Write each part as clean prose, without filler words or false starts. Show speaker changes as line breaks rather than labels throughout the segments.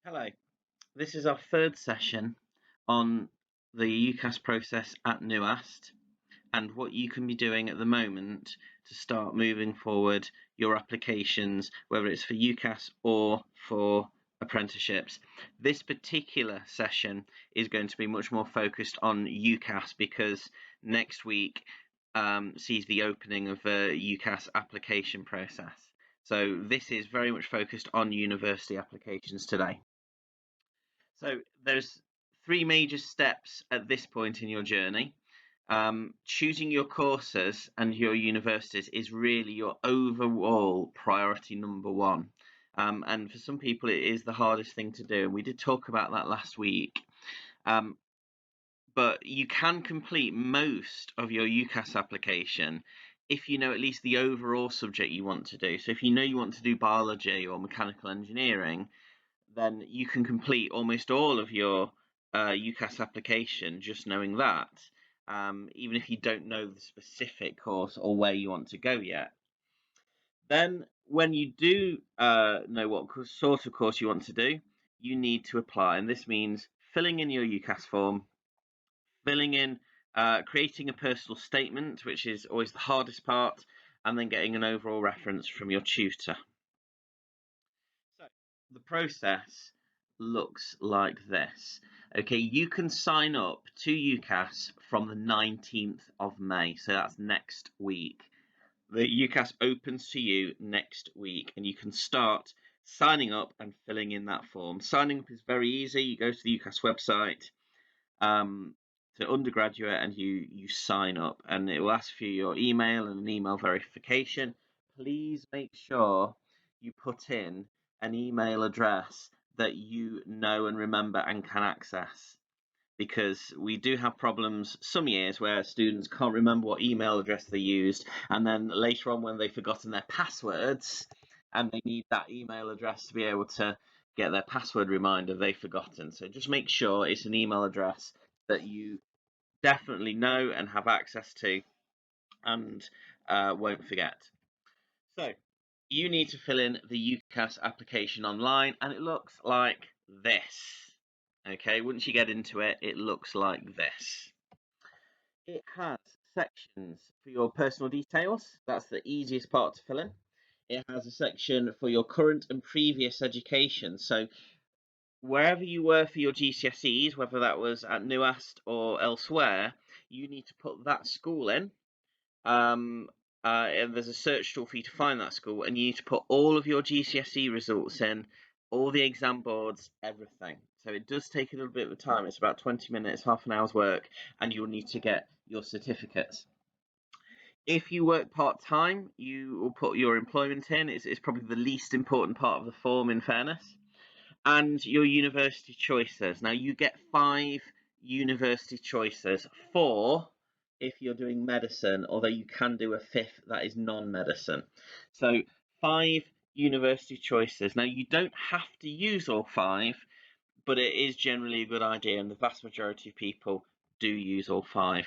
Hello, this is our third session on the UCAS process at NUAST and what you can be doing at the moment to start moving forward your applications, whether it's for UCAS or for apprenticeships. This particular session is going to be much more focused on UCAS because next week sees the opening of the UCAS application process. So this is very much focused on university applications today. So there's three major steps at this point in your journey. Choosing your courses and your universities is really your overall priority number one. And for some people, it is the hardest thing to do. And we did talk about that last week. But you can complete most of your UCAS application if you know at least the overall subject you want to do. So if you know you want to do biology or mechanical engineering, then you can complete almost all of your UCAS application just knowing that, even if you don't know the specific course or where you want to go yet. Then, when you do know what sort of course you want to do, you need to apply. And this means filling in your UCAS form, filling in, creating a personal statement, which is always the hardest part, and then getting an overall reference from your tutor. So the process looks like this. Okay, you can sign up to UCAS from the 19th of May, so that's next week. The UCAS opens to you next week, and you can start signing up and filling in that form. Signing up is very easy. You go to the UCAS website to undergraduate, and you sign up, and it will ask for your email and an email verification. Please make sure you put in an email address that you know and remember and can access, because we do have problems some years where students can't remember what email address they used, and then later on when they've forgotten their passwords and they need that email address to be able to get their password reminder, they've forgotten. So just make sure it's an email address that you definitely know and have access to and won't forget. So you need to fill in the UCAS application online, and it looks like this. Okay, once you get into it, it looks like this. It has sections for your personal details. That's the easiest part to fill in. It has a section for your current and previous education. So wherever you were for your GCSEs, whether that was at NUAST or elsewhere, you need to put that school in. And there's a search tool for you to find that school, and you need to put all of your GCSE results in, all the exam boards, everything. So it does take a little bit of time. It's about 20 minutes, half an hour's work, and you'll need to get your certificates. If you work part time, you will put your employment in. It's probably the least important part of the form, in fairness. And your university choices. Now, you get 5 university choices. 4 if you're doing medicine, although you can do a 5th that is non-medicine. So 5 university choices. Now, you don't have to use all 5, but it is generally a good idea, and the vast majority of people do use all 5.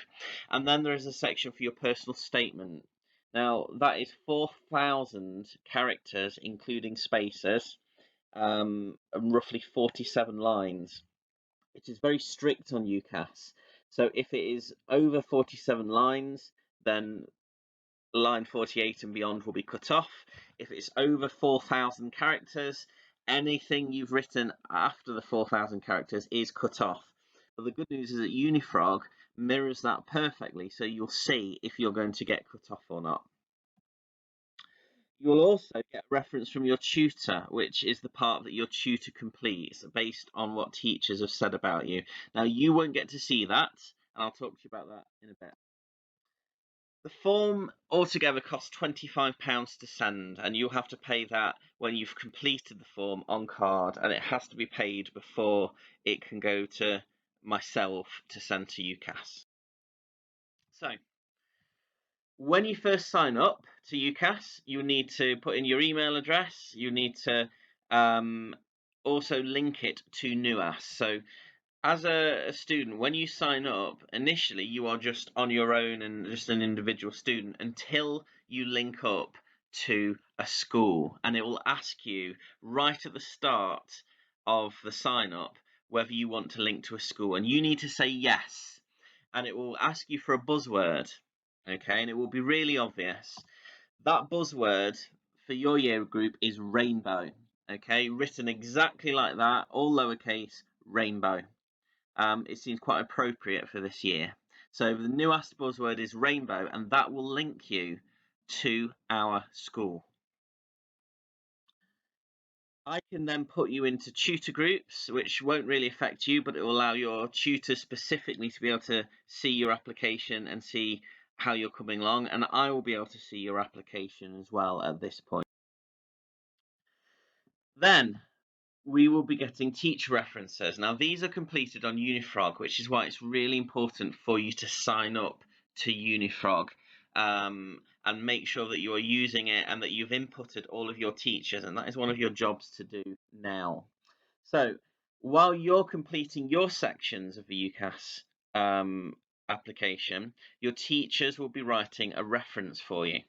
And then there is a section for your personal statement. Now, that is 4,000 characters, including spaces, and roughly 47 lines. It is very strict on UCAS. So if it is over 47 lines, then line 48 and beyond will be cut off. If it's over 4,000 characters, anything you've written after the 4,000 characters is cut off. But the good news is that Unifrog mirrors that perfectly, so you'll see if you're going to get cut off or not. You'll also get a reference from your tutor, which is the part that your tutor completes based on what teachers have said about you. Now, you won't get to see that, and I'll talk to you about that in a bit. The form altogether costs £25 to send, and you'll have to pay that when you've completed the form on card, and it has to be paid before it can go to myself to send to UCAS. So, when you first sign up to UCAS, you need to put in your email address. You need to also link it to NUAS. So as a student, when you sign up, initially you are just on your own and just an individual student until you link up to a school, and it will ask you right at the start of the sign up whether you want to link to a school, and you need to say yes, and it will ask you for a buzzword, okay, and it will be really obvious. That buzzword for your year group is rainbow, okay, written exactly like that, all lowercase, rainbow. It seems quite appropriate for this year. So the new Ask buzzword is rainbow, and that will link you to our school. I can then put you into tutor groups, which won't really affect you, but it will allow your tutor specifically to be able to see your application and see how you're coming along, and I will be able to see your application as well at this point. Then we will be getting teacher references. Now, these are completed on Unifrog, which is why it's really important for you to sign up to Unifrog, and make sure that you are using it and that you've inputted all of your teachers, and that is one of your jobs to do now. So while you're completing your sections of the UCAS application, your teachers will be writing a reference for you.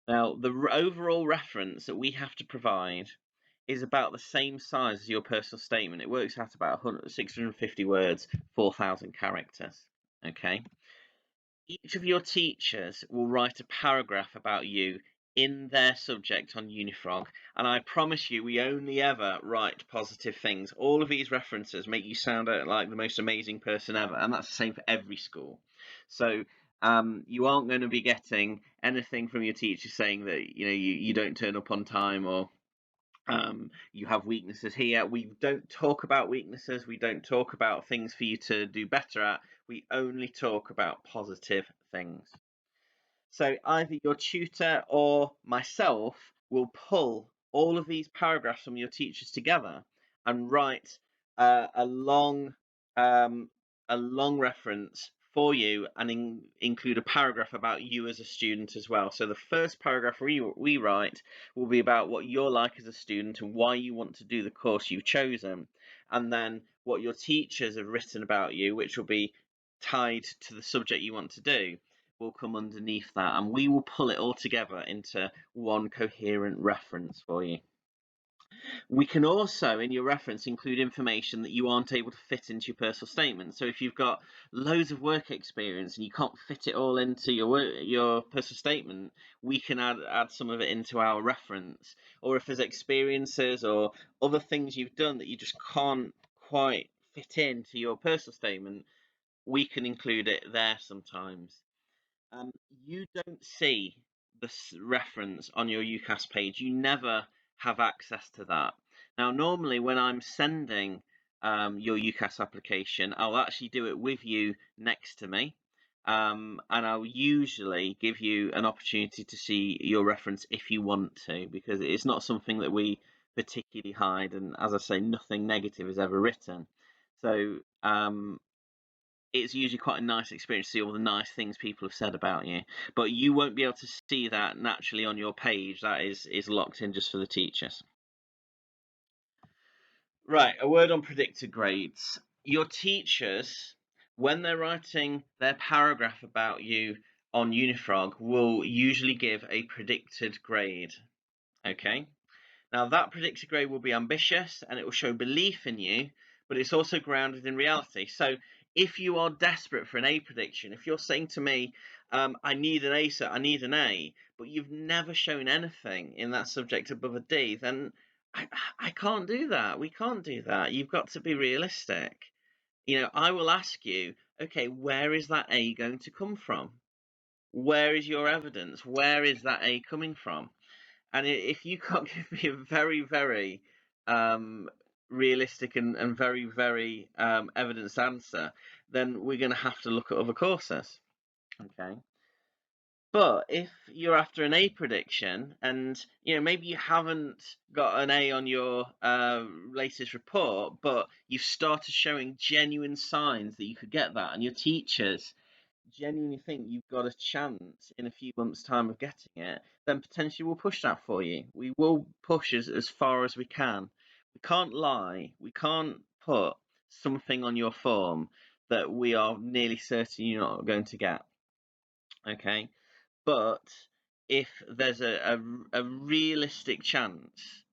Now, the overall reference that we have to provide is about the same size as your personal statement. It works out about 650 words, 4,000 characters. Okay. Each of your teachers will write a paragraph about you in their subject on Unifrog, and I promise you, we only ever write positive things. All of these references make you sound like the most amazing person ever, and that's the same for every school. So you aren't going to be getting anything from your teacher saying that you don't turn up on time, or you have weaknesses here. We don't talk about weaknesses. We don't talk about things for you to do better at. We only talk about positive things. So either your tutor or myself will pull all of these paragraphs from your teachers together and write a long um, reference for you, and include a paragraph about you as a student as well. So the first paragraph we write will be about what you're like as a student and why you want to do the course you've chosen, and then what your teachers have written about you, which will be tied to the subject you want to do, will come underneath that, and we will pull it all together into one coherent reference for you. We can also, in your reference, include information that you aren't able to fit into your personal statement. So if you've got loads of work experience and you can't fit it all into your personal statement, we can add some of it into our reference. Or if there's experiences or other things you've done that you just can't quite fit into your personal statement, we can include it there sometimes. You don't see the reference on your UCAS page. You never have access to that. Now, normally when I'm sending your UCAS application, I'll actually do it with you next to me, and I'll usually give you an opportunity to see your reference if you want to, because it's not something that we particularly hide, and as I say, nothing negative is ever written. So it's usually quite a nice experience to see all the nice things people have said about you, but you won't be able to see that naturally on your page. That is locked in just for the teachers. Right, a word on predicted grades. Your teachers, when they're writing their paragraph about you on Unifrog, will usually give a predicted grade. Okay, now that predicted grade will be ambitious and it will show belief in you, but it's also grounded in reality. So if you are desperate for an A prediction, if you're saying to me, I need an A, sir, I need an A, but you've never shown anything in that subject above a D, then I can't do that. We can't do that. You've got to be realistic. I will ask you, okay, where is that A going to come from? Where is your evidence? Where is that A coming from? And if you can't give me a very, very realistic and very, very evidence answer, then we're going to have to look at other courses. Okay. But if you're after an A prediction, and maybe you haven't got an A on your latest report, but you've started showing genuine signs that you could get that, and your teachers genuinely think you've got a chance in a few months' time of getting it, then potentially we'll push that for you. We will push as far as we can. We can't lie. We can't put something on your form that we are nearly certain you're not going to get. Okay? But if there's a realistic chance,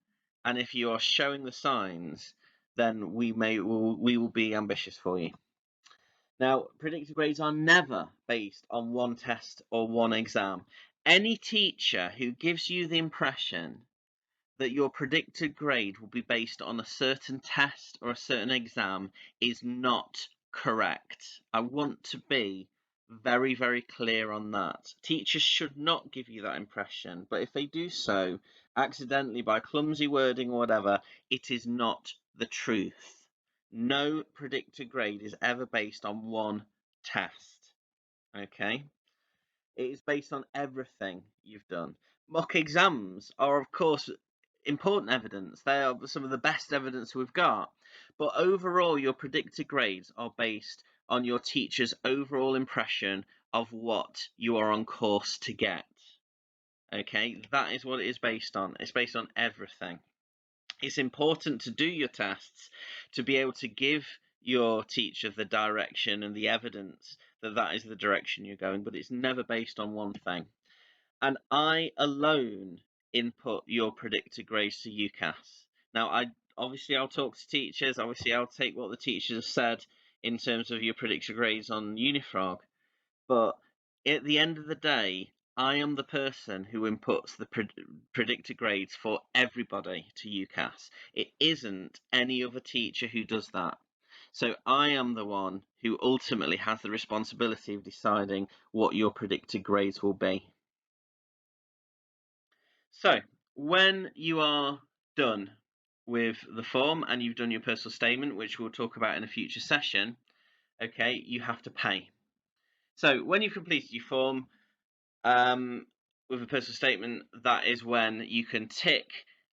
and if you are showing the signs, then we will be ambitious for you. Now, predicted grades are never based on one test or one exam. Any teacher who gives you the impression that your predicted grade will be based on a certain test or a certain exam is not correct. I want to be very, very clear on that. Teachers should not give you that impression, but if they do so accidentally by clumsy wording or whatever, it is not the truth. No predicted grade is ever based on one test. Okay? It is based on everything you've done. Mock exams are, of course, important evidence. They are some of the best evidence we've got. But overall, your predicted grades are based on your teacher's overall impression of what you are on course to get. Okay, that is what it is based on. It's based on everything. It's important to do your tests to be able to give your teacher the direction and the evidence that that is the direction you're going, but it's never based on one thing. And I alone input your predicted grades to UCAS. Now, I'll talk to teachers. Obviously, I'll take what the teachers have said in terms of your predicted grades on Unifrog. But at the end of the day, I am the person who inputs the predicted grades for everybody to UCAS. It isn't any other teacher who does that. So I am the one who ultimately has the responsibility of deciding what your predicted grades will be. So when you are done with the form and you've done your personal statement, which we'll talk about in a future session, okay, you have to pay. So when you've completed your form with a personal statement, that is when you can tick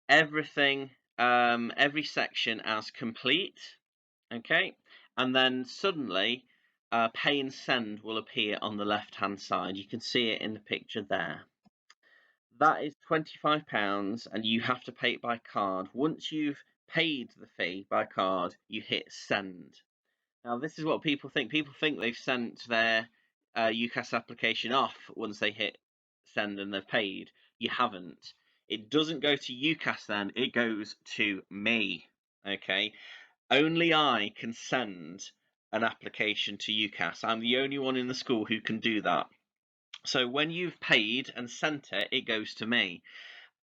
everything, every section as complete, okay, and then suddenly pay and send will appear on the left hand side. You can see it in the picture there. That is £25 and you have to pay it by card. Once you've paid the fee by card, you hit send. Now, this is what people think. People think they've sent their UCAS application off once they hit send and they've paid. You haven't. It doesn't go to UCAS then, it goes to me. Okay? Only I can send an application to UCAS. I'm the only one in the school who can do that. So when you've paid and sent it, it goes to me.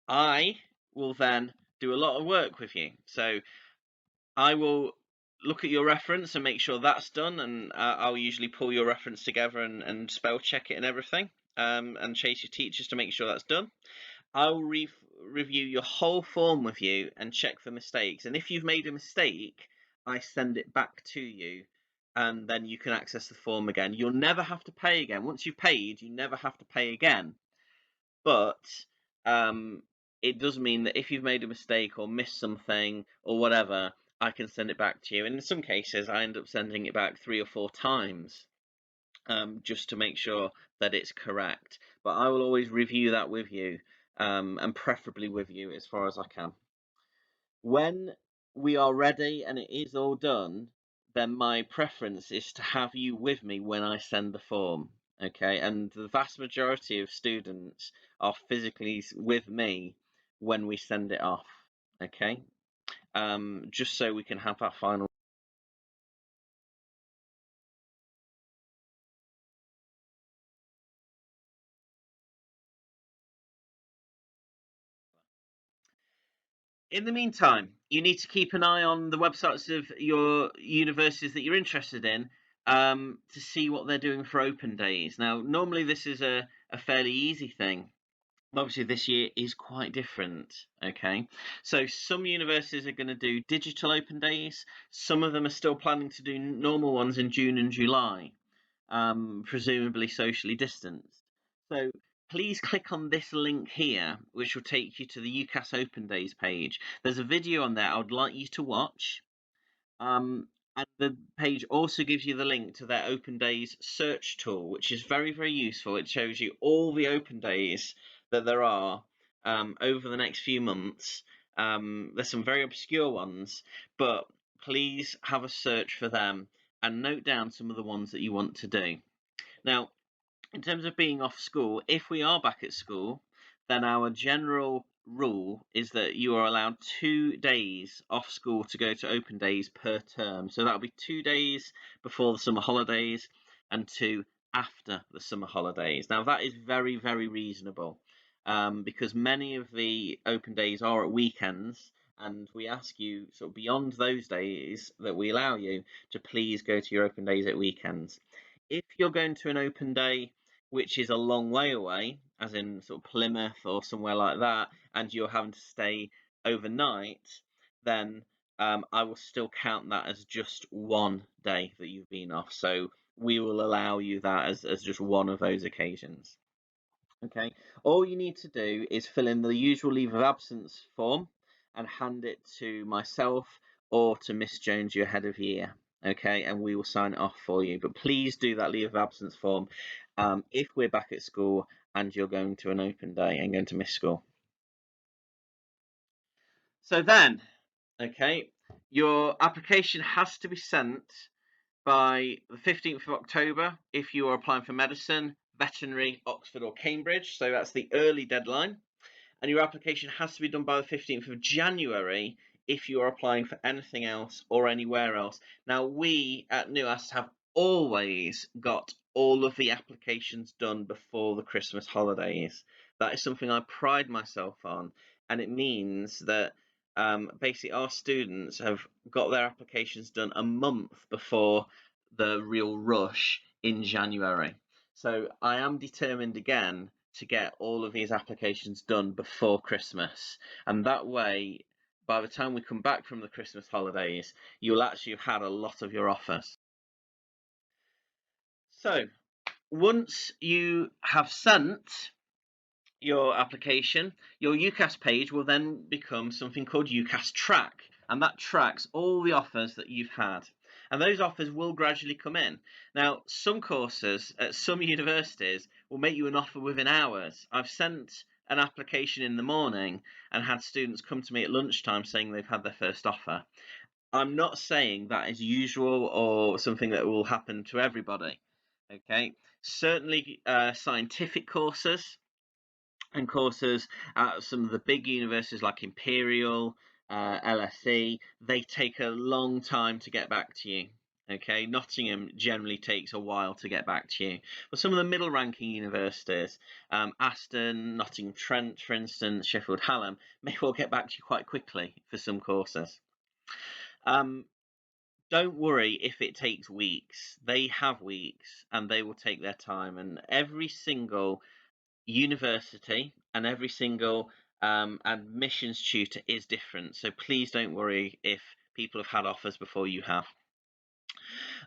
I will then do a lot of work with you. So I will look at your reference and make sure that's done, and I'll usually pull your reference together and spell check it and everything, and chase your teachers to make sure that's done. I'll review your whole form with you and check for mistakes. And if you've made a mistake, I send it back to you, and then you can access the form again. You'll never have to pay again. Once you've paid, you never have to pay again. But it does mean that if you've made a mistake or missed something or whatever, I can send it back to you. And in some cases, I end up sending it back 3 or 4 times just to make sure that it's correct. But I will always review that with you, and preferably with you as far as I can. When we are ready and it is all done, then my preference is to have you with me when I send the form. Okay, and the vast majority of students are physically with me when we send it off. Okay, just so we can have that final. In the meantime, you need to keep an eye on the websites of your universities that you're interested in, to see what they're doing for open days. Now, normally this is a fairly easy thing. Obviously, this year is quite different. Okay, so some universities are going to do digital open days. Some of them are still planning to do normal ones in June and July, presumably socially distanced. So please click on this link here, which will take you to the UCAS Open Days page. There's a video on there I would like you to watch. And the page also gives you the link to their Open Days search tool, which is very, very useful. It shows you all the open days that there are over the next few months. There's some very obscure ones, but please have a search for them and note down some of the ones that you want to do. Now, in terms of being off school, if we are back at school, then our general rule is that you are allowed 2 days off school to go to open days per term. So that'll be 2 days before the summer holidays and 2 after the summer holidays. Now that is very, very reasonable, because many of the open days are at weekends, and we ask you sort of beyond those days that we allow you to please go to your open days at weekends. If you're going to an open day which is a long way away, as in sort of Plymouth or somewhere like that, and you're having to stay overnight, then I will still count that as just one day that you've been off. So we will allow you that as just one of those occasions. Okay, all you need to do is fill in the usual leave of absence form and hand it to myself or to Miss Jones, your head of year. Okay, and we will sign it off for you. But please do that leave of absence form if we're back at school and you're going to an open day and going to miss school. So then, okay, your application has to be sent by the 15th of October if you are applying for medicine, veterinary, Oxford or Cambridge. So that's the early deadline. And your application has to be done by the 15th of January if you are applying for anything else or anywhere else. Now, we at UCAS have always got all of the applications done before the Christmas holidays. That is something I pride myself on, and it means that basically our students have got their applications done a month before the real rush in January. So I am determined again to get all of these applications done before Christmas, and that way by the time we come back from the Christmas holidays you'll actually have had a lot of your offers. So once you have sent your application, your UCAS page will then become something called UCAS Track, and that tracks all the offers that you've had. And those offers will gradually come in. Now, some courses at some universities will make you an offer within hours. I've sent an application in the morning and had students come to me at lunchtime saying they've had their first offer. I'm not saying that is usual or something that will happen to everybody. Okay, certainly scientific courses and courses at some of the big universities like Imperial, LSE, they take a long time to get back to you. Okay, Nottingham generally takes a while to get back to you. But some of the middle ranking universities, Aston, Nottingham Trent, for instance, Sheffield Hallam, may well get back to you quite quickly for some courses. Don't worry if it takes weeks. They have weeks and they will take their time, and every single university and every single admissions tutor is different. So please don't worry if people have had offers before you have.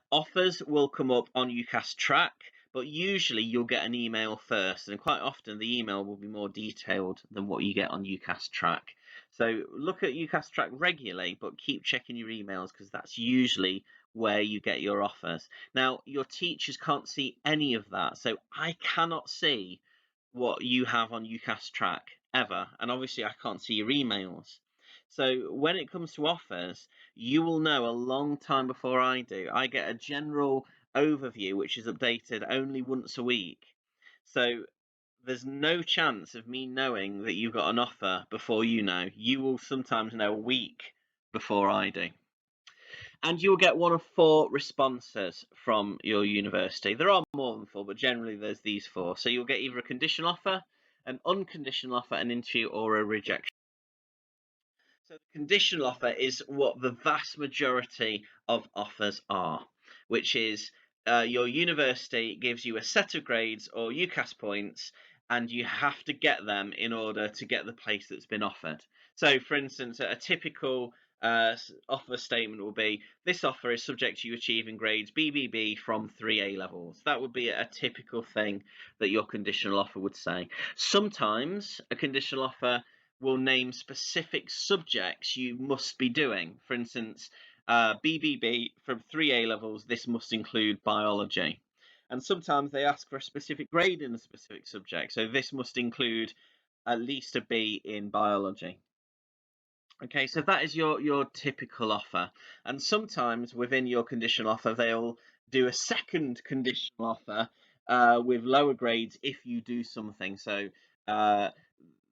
Offers will come up on UCAS Track, but usually you'll get an email first, and quite often the email will be more detailed than what you get on UCAS Track. So look at UCAS Track regularly, but keep checking your emails because that's usually where you get your offers. Now, your teachers can't see any of that, so I cannot see what you have on UCAS Track ever, and obviously I can't see your emails. So when it comes to offers, you will know a long time before I do. I get a general overview which is updated only once a week. So there's no chance of me knowing that you've got an offer before you know. You will sometimes know a week before I do. And you'll get one of 4 responses from your university. There are more than 4, but generally there's these 4. So you'll get either a conditional offer, an unconditional offer, an interview, or a rejection. So the conditional offer is what the vast majority of offers are, which is your university gives you a set of grades or UCAS points, and you have to get them in order to get the place that's been offered. So, for instance, a typical offer statement will be, this offer is subject to you achieving grades BBB from 3 A levels. That would be a typical thing that your conditional offer would say. Sometimes a conditional offer will name specific subjects you must be doing. For instance, BBB from 3 A levels, this must include biology. And sometimes they ask for a specific grade in a specific subject. So this must include at least a B in biology. Okay, so that is your typical offer. And sometimes within your conditional offer, they'll do a second conditional offer with lower grades if you do something. So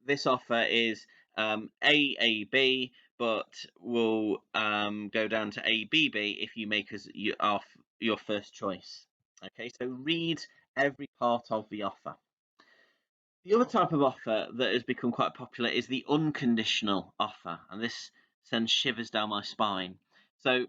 this offer is AAB, but will go down to ABB if you make us your first choice. Okay, so read every part of the offer. The other type of offer that has become quite popular is the unconditional offer, and this sends shivers down my spine. So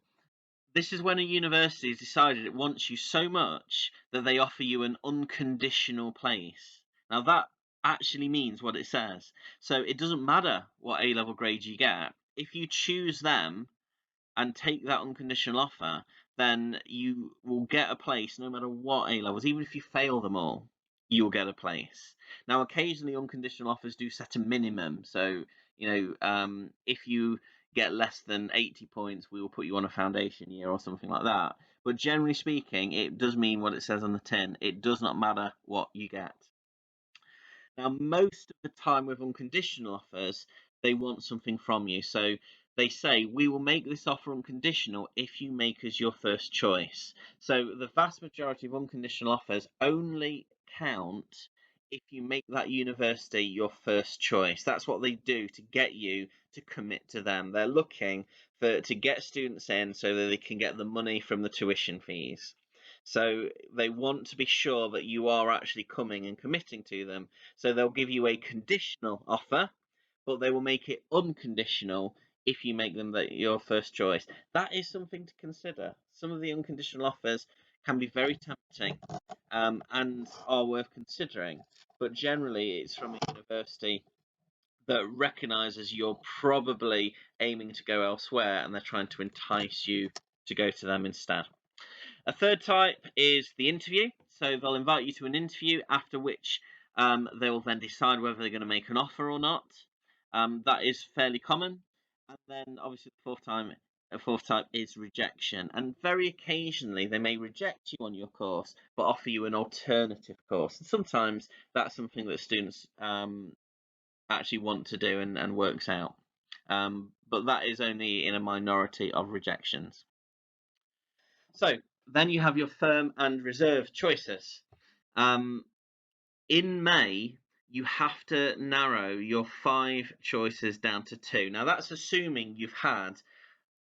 this is when a university has decided it wants you so much that they offer you an unconditional place. Now that actually means what it says. So it doesn't matter what A-level grade you get. If you choose them and take that unconditional offer, then you will get a place no matter what A-levels. Even if you fail them all, you'll get a place. Now, occasionally unconditional offers do set a minimum. So, if you get less than 80 points, we will put you on a foundation year or something like that. But generally speaking, it does mean what it says on the tin. It does not matter what you get. Now, most of the time with unconditional offers, they want something from you. So they say, we will make this offer unconditional if you make us your first choice. So the vast majority of unconditional offers only count if you make that university your first choice. That's what they do to get you to commit to them. They're looking to get students in so that they can get the money from the tuition fees. So they want to be sure that you are actually coming and committing to them. So they'll give you a conditional offer, but they will make it unconditional if you make them your first choice. That is something to consider. Some of the unconditional offers can be very tempting and are worth considering, but generally it's from a university that recognises you're probably aiming to go elsewhere and they're trying to entice you to go to them instead. A third type is the interview. So they'll invite you to an interview, after which they will then decide whether they're going to make an offer or not. That is fairly common. And then obviously the fourth type is rejection. And very occasionally they may reject you on your course, but offer you an alternative course. And sometimes that's something that students actually want to do and works out. But that is only in a minority of rejections. So then you have your firm and reserve choices. In May, you have to narrow your 5 choices down to 2. Now that's assuming you've had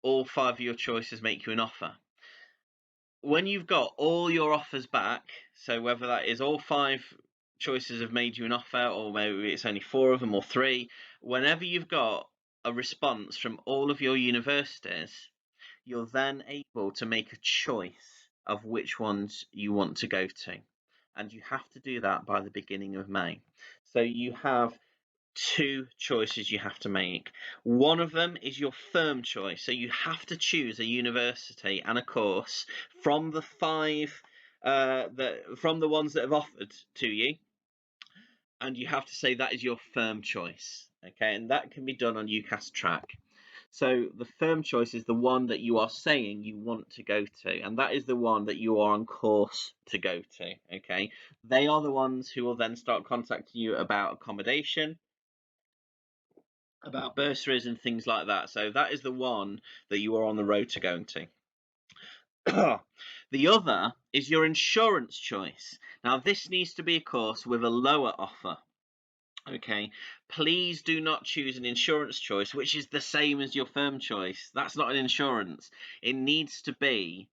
all 5 of your choices make you an offer. When you've got all your offers back, so whether that is all 5 choices have made you an offer, or maybe it's only 4 of them or 3, whenever you've got a response from all of your universities, you're then able to make a choice of which ones you want to go to. And you have to do that by the beginning of May. So you have 2 choices you have to make. One of them is your firm choice. So you have to choose a university and a course from the 5 from the ones that have offered to you, and you have to say that is your firm choice. Okay, and that can be done on UCAS Track. So the firm choice is the one that you are saying you want to go to, and that is the one that you are on course to go to. Okay, they are the ones who will then start contacting you about accommodation, about bursaries and things like that. So that is the one that you are on the road to going to. The other is your insurance choice. Now this needs to be a course with a lower offer. Okay, please do not choose an insurance choice which is the same as your firm choice. That's not an insurance. It needs to be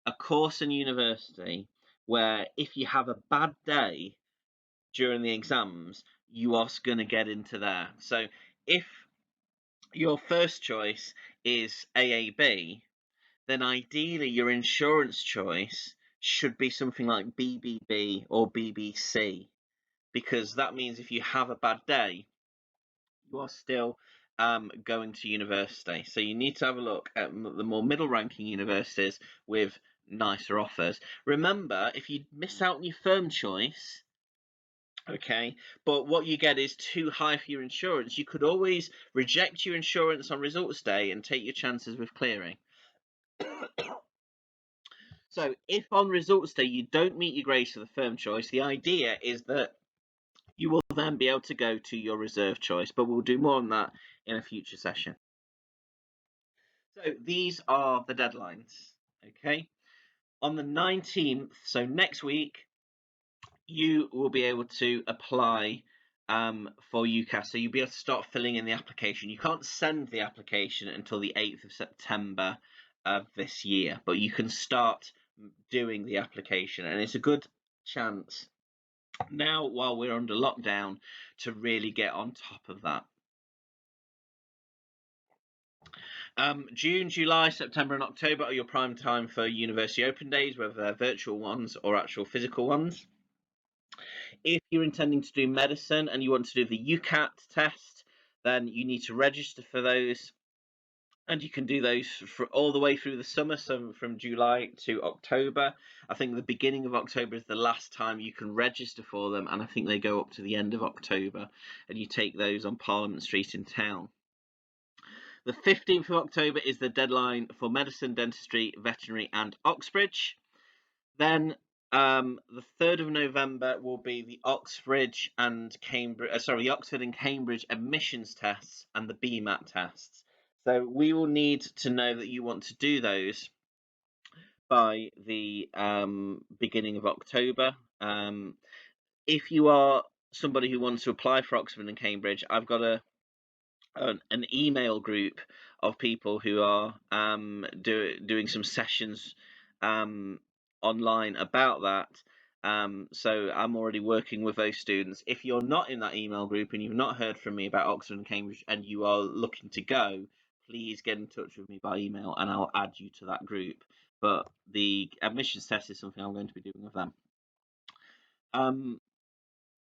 a course in university where if you have a bad day during the exams, you are going to get into there. So if your first choice is AAB, then ideally your insurance choice should be something like BBB or BBC, because that means if you have a bad day, you are still going to university. So you need to have a look at the more middle ranking universities with nicer offers. Remember, if you miss out on your firm choice, okay, but what you get is too high for your insurance, you could always reject your insurance on results day and take your chances with clearing. So if on results day you don't meet your grades for the firm choice, the idea is that you will then be able to go to your reserve choice, but we'll do more on that in a future session. So these are the deadlines, okay? On the 19th, so next week, you will be able to apply for UCAS. So you'll be able to start filling in the application. You can't send the application until the 8th of September of this year, but you can start doing the application, and it's a good chance now while we're under lockdown to really get on top of that. June, July, September, and October are your prime time for university open days, whether they're virtual ones or actual physical ones. If you're intending to do medicine and you want to do the UCAT test, then you need to register for those, and you can do those for all the way through the summer, so from July to October. I think the beginning of October is the last time you can register for them, and I think they go up to the end of October, and you take those on Parliament Street in town. The 15th of October is the deadline for medicine, dentistry, veterinary, and Oxbridge. Then the 3rd of November will be the Oxford and Cambridge admissions tests and the BMAT tests. So we will need to know that you want to do those by the beginning of October. If you are somebody who wants to apply for Oxford and Cambridge, I've got an email group of people who are doing some sessions online about that. So I'm already working with those students. If you're not in that email group and you've not heard from me about Oxford and Cambridge and you are looking to go, please get in touch with me by email and I'll add you to that group. But the admissions test is something I'm going to be doing with them.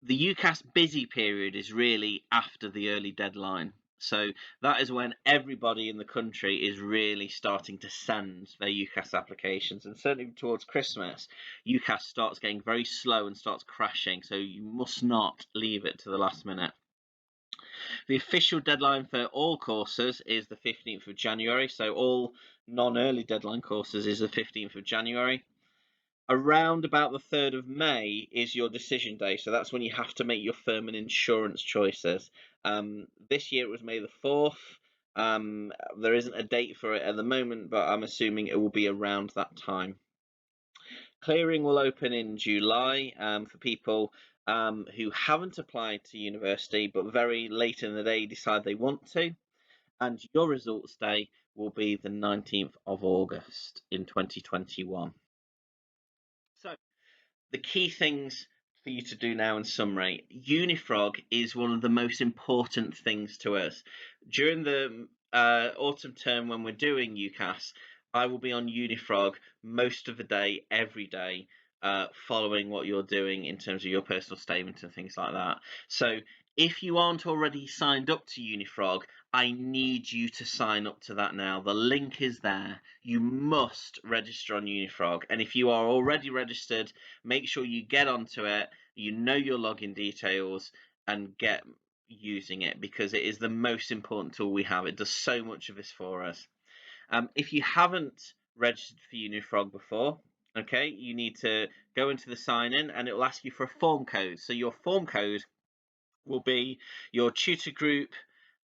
The UCAS busy period is really after the early deadline. So that is when everybody in the country is really starting to send their UCAS applications. And certainly towards Christmas, UCAS starts getting very slow and starts crashing. So you must not leave it to the last minute. The official deadline for all courses is the 15th of January. So all non-early deadline courses is the 15th of January. Around about the 3rd of May is your decision day, so that's when you have to make your firm and insurance choices. This year it was May the 4th. There isn't a date for it at the moment, but I'm assuming it will be around that time. Clearing will open in July for people who haven't applied to university but very late in the day decide they want to, and your results day will be the 19th of August in 2021. So the key things for you to do now in summary: Unifrog is one of the most important things to us. During the autumn term when we're doing UCAS, I will be on Unifrog most of the day, every day, following what you're doing in terms of your personal statement and things like that. So if you aren't already signed up to Unifrog, I need you to sign up to that now. The link is there. You must register on Unifrog. And if you are already registered, make sure you get onto it, you know your login details, and get using it, because it is the most important tool we have. It does so much of this for us. If you haven't registered for Unifrog before, okay, you need to go into the sign in and it will ask you for a form code. So your form code will be your tutor group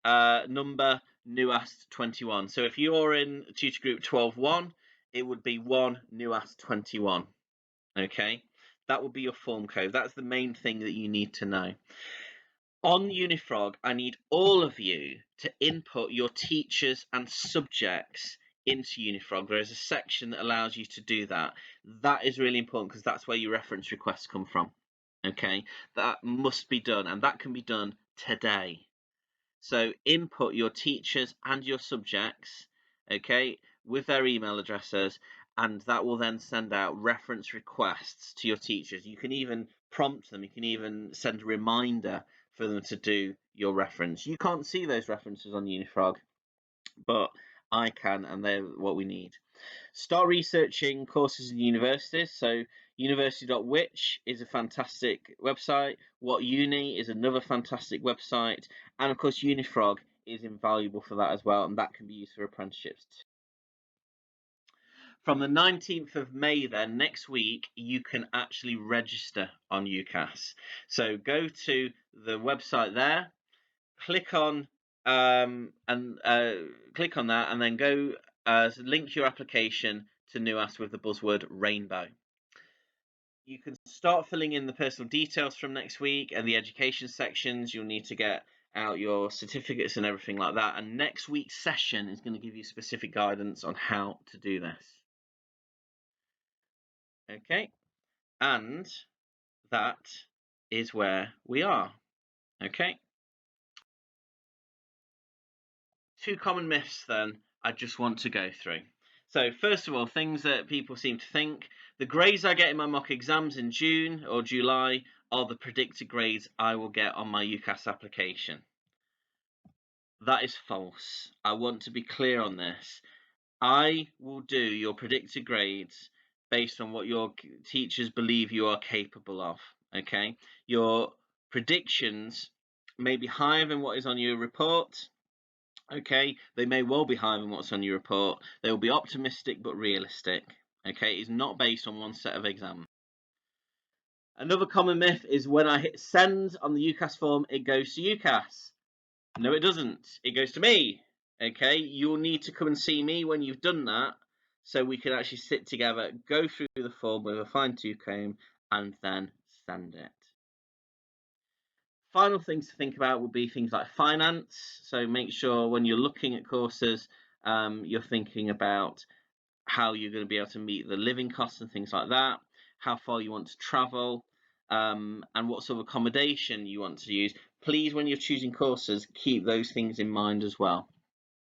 number NUAS 21. So if you're in tutor group 12.1, it would be 1 NUAS 21. Okay, that will be your form code. That's the main thing that you need to know. On Unifrog, I need all of you to input your teachers and subjects into Unifrog. There is a section that allows you to do that. That is really important because that's where your reference requests come from. Okay, that must be done, and that can be done today. So input your teachers and your subjects, okay, with their email addresses, and that will then send out reference requests to your teachers. You can even prompt them, you can even send a reminder for them to do your reference. You can't see those references on Unifrog, but I can, and they're what we need. Start researching courses in universities. So university.which is a fantastic website. What Uni is another fantastic website. And of course, Unifrog is invaluable for that as well, and that can be used for apprenticeships too. From the 19th of May, then, next week, you can actually register on UCAS. So go to the website there, click on click on that, and then go link your application to NUAS with the buzzword rainbow. you can start filling in the personal details from next week, and the education sections. You'll need to get out your certificates and everything like that. And next week's session is going to give you specific guidance on how to do this. Okay, and that is where we are. Okay. 2 common myths then I just want to go through. So first of all, things that people seem to think: the grades I get in my mock exams in June or July are the predicted grades I will get on my UCAS application. That is false. I want to be clear on this. I will do your predicted grades based on what your teachers believe you are capable of. Okay, your predictions may be higher than what is on your report. Okay, they may well be higher than what's on your report. They will be optimistic but realistic. Okay, it's not based on one set of exams. Another common myth is when I hit send on the UCAS form, it goes to UCAS. No, it doesn't. It goes to me. Okay, you'll need to come and see me when you've done that, so we can actually sit together, go through the form with a fine-tooth comb, and then send it. Final things to think about would be things like finance. So make sure when you're looking at courses, you're thinking about how you're going to be able to meet the living costs and things like that, how far you want to travel, and what sort of accommodation you want to use. Please, when you're choosing courses, keep those things in mind as well.